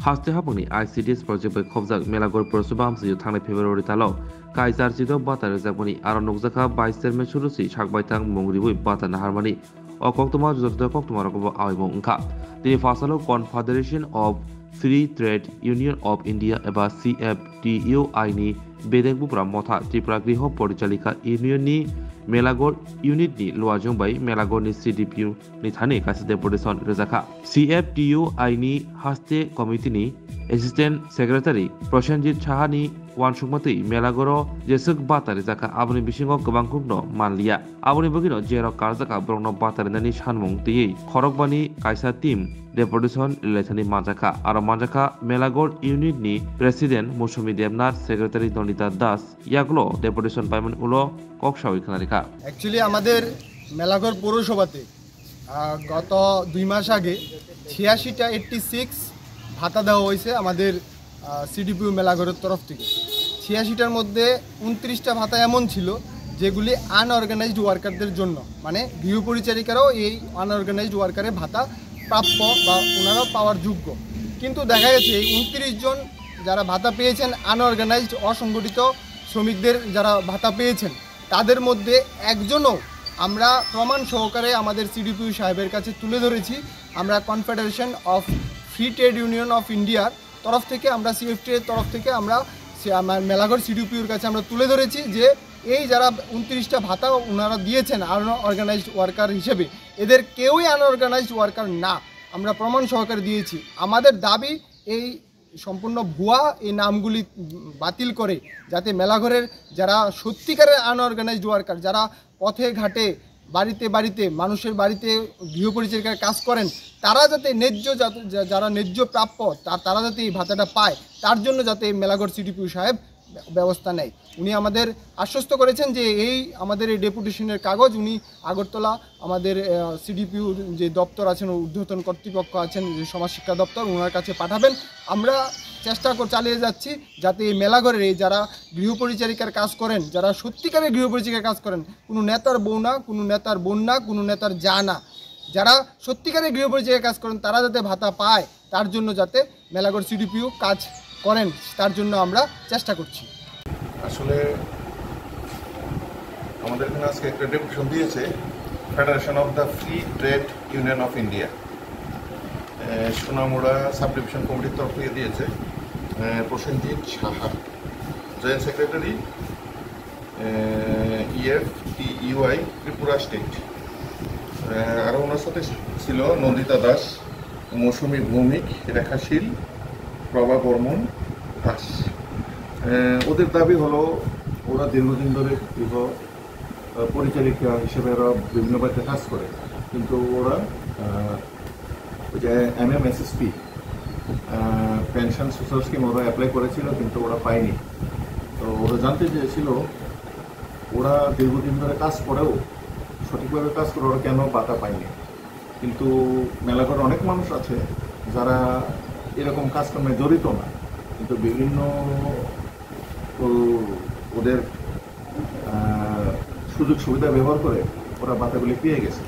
haste hapuni ICDS project by khobjak melagor prosuba amsi thangnai February talo kaisar chido batar jakmani aro nokjaka 22 terme surusi sakbaitang mongribui bata naharmani okoktoma jotto koktoma rokobo aimo ungkha tini fasalo Confederation of Free Trade Union of India eba CFTUI ni bedengbuphra motha Tripura Griho Porichalika Union ni Melagor unit ni luajong bai Melagor ni CDPU ni thani kaise deputation rejaka CFTUI ni haste committee ni assistant secretary Prosenjit Saha ni wansukmati Melagoro jesuk batari jaka aboni bisingo gobangkukno manliya aboni bogino jero karjaka brongno batari nani sanmung tiyei khorokbani kaisa team deputation relathani manjaka aro manjaka Melagor unit ni president Musumi Devnath secretary Nonita Das ইয়াগুলো deputation payment উলো কক্সাওই খানারিকা actually আমাদের মেলাঘর পৌরসভাতে গত 2 মাস আগে 86টা 86 ভাতা দেওয়া হয়েছে আমাদের সিডিপিউ মেলাঘরের তরফ থেকে 86টার মধ্যে 29টা ভাতা এমন ছিল যেগুলি আনঅর্গানাইজড ওয়ার্কারদের জন্য মানে গৃহ পরিচারিকারাও এই আনঅর্গানাইজড ওয়ার্কারের ভাতা প্রাপ্য বা ওনারাও পাওয়ার যোগ্য কিন্তু দেখা গেছে এই 29 জন যারা ভাতা পেয়েছেন আনঅর্গানাইজড অসংগঠিত শ্রমিকদের যারা ভাতা পেয়েছেন তাদের মধ্যে একজনও আমরা প্রমাণ সহকারে আমাদের সিডিপিউ সাহেবের কাছে তুলে ধরেছি আমরা confederation of free trade union of ইন্ডিয়ার তরফ থেকে আমরা সিএফটি এর তরফ থেকে আমরা মেলাঘর সিডিপিউর কাছে আমরা তুলে ধরেছি যে এই যারা 29টা ভাতা ওনারা দিয়েছেন আনঅর্গানাইজড ওয়ার্কার হিসেবে এদের কেউই আনঅর্গানাইজড ওয়ার্কার না আমরা প্রমাণ সহকারে দিয়েছি আমাদের দাবি এই সম্পূর্ণ ভুয়া এই নামগুলি বাতিল করে যাতে মেলাঘরের যারা সত্যিকারের আনঅর্গানাইজড ওয়ার্কার যারা পথে ঘাটে বাড়িতে বাড়িতে মানুষের বাড়িতে গৃহ পরিচারিকার কাজ করেন তারা যাতে ন্যায্য যারা ন্যায্য প্রাপ্য তারা যাতে এই ভাতাটা পায় তার জন্য যাতে মেলাঘর সিডিপিউ সাহেব ব্যবস্থা নেয় উনি আমাদের আশ্বস্ত করেছেন যে এই আমাদের এই ডেপুটেশনের কাগজ উনি আগরতলা আমাদের সিডিপিউ যে দপ্তর আছেন ঊর্ধ্বতন কর্তৃপক্ষ আছেন যে সমাজ শিক্ষা দপ্তর ওনার কাছে পাঠাবেন আমরা চেষ্টা চালিয়ে যাচ্ছি যাতে এই মেলাঘরের এই যারা গৃহ পরিচারিকার কাজ করেন যারা সত্যিকারের গৃহ পরিচারিকার কাজ করেন কোনো নেতার বউ না কোনো নেতার বোন না কোনো নেতার যা না যারা সত্যিকারের গৃহ পরিচারিকার কাজ করেন তারা যাতে ভাতা পায় তার জন্য যাতে মেলাঘর সিডিপিউ কাজ করেন তার জন্য আমরা চেষ্টা করছি আসলে আমাদের এখানে আজকে একটা ডেপুটেশন দিয়েছে federation of the free trade union of India Sonamura sub division কমিটির তরফ থেকে দিয়েছে Prosenjit Saha joint secretary EFTUI Tripura state আরও ওনার সাথে ছিল নন্দিতা দাস মৌসুমী ভৌমিক রেখাশীল প্রভা বর্মন দাস ওদের দাবি হলো ওরা দীর্ঘদিন ধরে গৃহ পরিচারিকা হিসেবে ওরা বিভিন্ন বাড়িতে কাজ করে কিন্তু ওরা ওই যে MMSSP পেনশন সোশ্যাল স্কিম ওরা অ্যাপ্লাই করেছিল কিন্তু ওরা পায়নি তো ওরা জানতে চেয়েছিল ওরা দীর্ঘদিন ধরে কাজ করেও সঠিকভাবে কাজ করে ওরা কেন ভাতা পায়নি কিন্তু মেলাঘরে অনেক মানুষ আছে যারা এরকম কাজকর্মে জড়িত না কিন্তু বিভিন্ন ওদের সুযোগ সুবিধা ব্যবহার করে ওরা ভাতাগুলি পেয়ে গেছে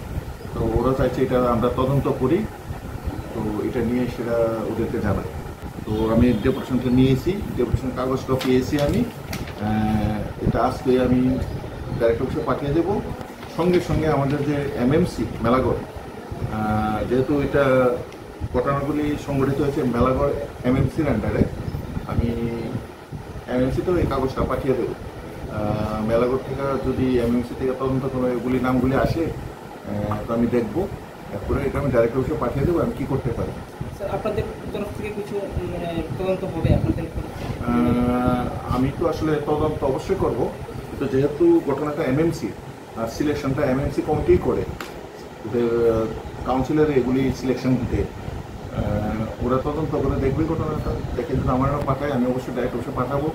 তো ওরা চাইছে এটা আমরা তদন্ত করি তো এটা নিয়ে সেটা ওদেরকে জানাই তো আমি ডেপুটেশনটা নিয়েছি ডেপুটেশন কাগজটা পেয়েছি আমি এটা আজকে আমি ডাইরেক্টর অফিসে পাঠিয়ে দেবো সঙ্গে সঙ্গে আমাদের যে MMC মেলাঘর যেহেতু এটা ঘটনাগুলি সংগঠিত হয়েছে মেলাঘর MMCর আন্ডারে আমি MMCতেও এই কাগজটা পাঠিয়ে দেবো মেলাঘর থেকে যদি MMC থেকে তদন্ত কোনো এগুলি নামগুলি আসে তো আমি দেখবো এরপরে এটা আমি ডাইরেক্ট অফিসে পাঠিয়ে দেবো আমি কী করতে পারি আপনাদের তরফ থেকে কিছু তদন্ত হবে আপনাদের আমি তো আসলে তদন্ত অবশ্যই করবো তো যেহেতু ঘটনাটা MMC আর সিলেকশনটা MMC কমিটি করে ওদের কাউন্সিলের এগুলি সিলেকশন দিতে ওরা তদন্ত করে দেখবে ঘটনাটা দেখে যদি আমার পাঠায় আমি অবশ্যই ডাইরেক্ট অফিসে পাঠাবো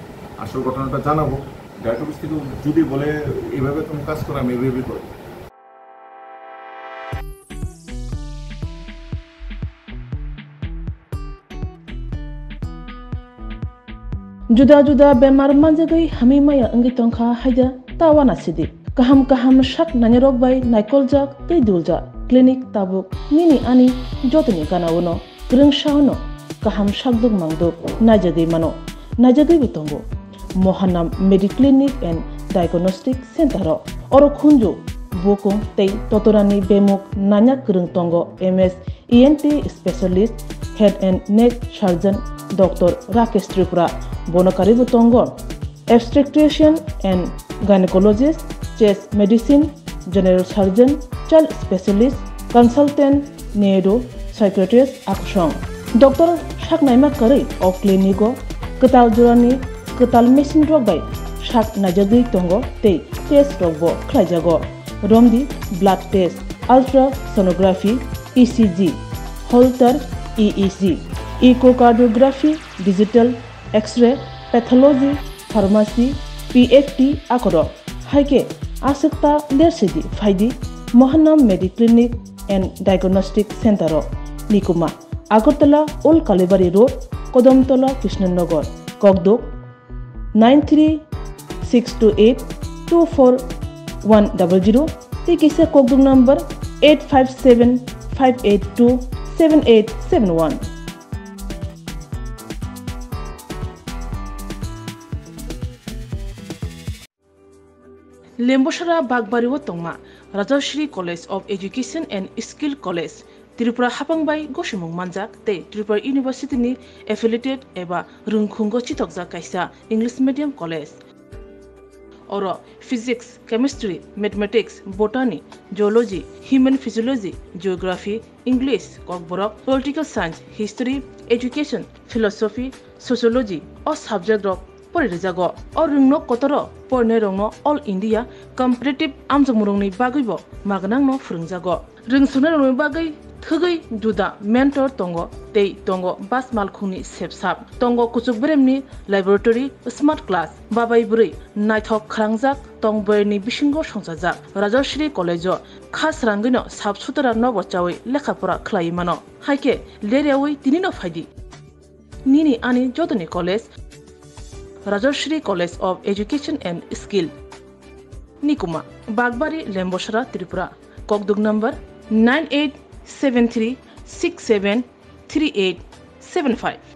আসল ঘটনাটা জানাবো ডাইরেক্ট অফিস থেকে যদি বলে এইভাবে তুমি কাজ করো আমি এইভাবেই করবো Juda-juda bemar manjagai hamimaya anggi tongkha haida tawana sidi kaham shak nanyarok bai naikolja tei dulja klinik tabuk nini ani jotoni kanawono greng shaono kaham shakduk mangduk najadui mano najadui bitongo Mohanam Mediclinic and Diagnostic Center oro khunju bokung tei totorani bemuk nanya kurung tongo MS ENT specialist head and neck surgeon Dr. Rakesh Tripura bonokari bitongo obstetrician and gynecologist chest medicine general surgeon child specialist consultant neuro psychiatrist aksong Dr. Shaknaima Kari of Clinico Ketal Jurani Ketal Machine Drug by Shak Najadui Tongo Te Test Rogbo Klajago Romdi Blood Test Ultrasonography ECG Holter EEG Echocardiography Digital X-ray Pathology Pharmacy PFT Akoro Haike Asekta Lersidi Faidi Mohanam Mediclinic and Diagnostic Center Nikuma Agartala Old Kalibari Road Kodamtola Krishnanagar Kogdok 93-628-24100 Tikisa Kogdok number 857-582-7871 Lemboshara Bagbariwo Tongma Rajashri College of Education and Skill College Tripura Hapangbai Goshimung Manjak Te Tripura University ni affiliated eba Rungkhungo Chitokja Kaisa English Medium College Oro Physics, Chemistry, Mathematics, Botany, Geology, Human Physiology, Geography, English, Kokborok, Political Science, History, Education, Philosophy, Sociology or subject of Porijago or Rungno Kotoro Pornerongno All India Competitive Amjamurungni Bagibo Magnangno Frungjago Rungsuna Bagai Thugai Juda Mentor Tongo Tei Tongo Bas Malkhuni Sepsap Tongo Kuchukbremni Laboratory Smart Class Babai Buri Naithok Krangjak Tongberni Bishingo Songsajak Rajashri College Khas Rangino Sabsutara Nobochawi Lekhapura Klaimano Haike Leriawi Tinino Faidi Nini Ani Jodani College Rajashri College of Education and Skill Nikuma Bagbari Lemboshara Tripura Kogduk number 9873673875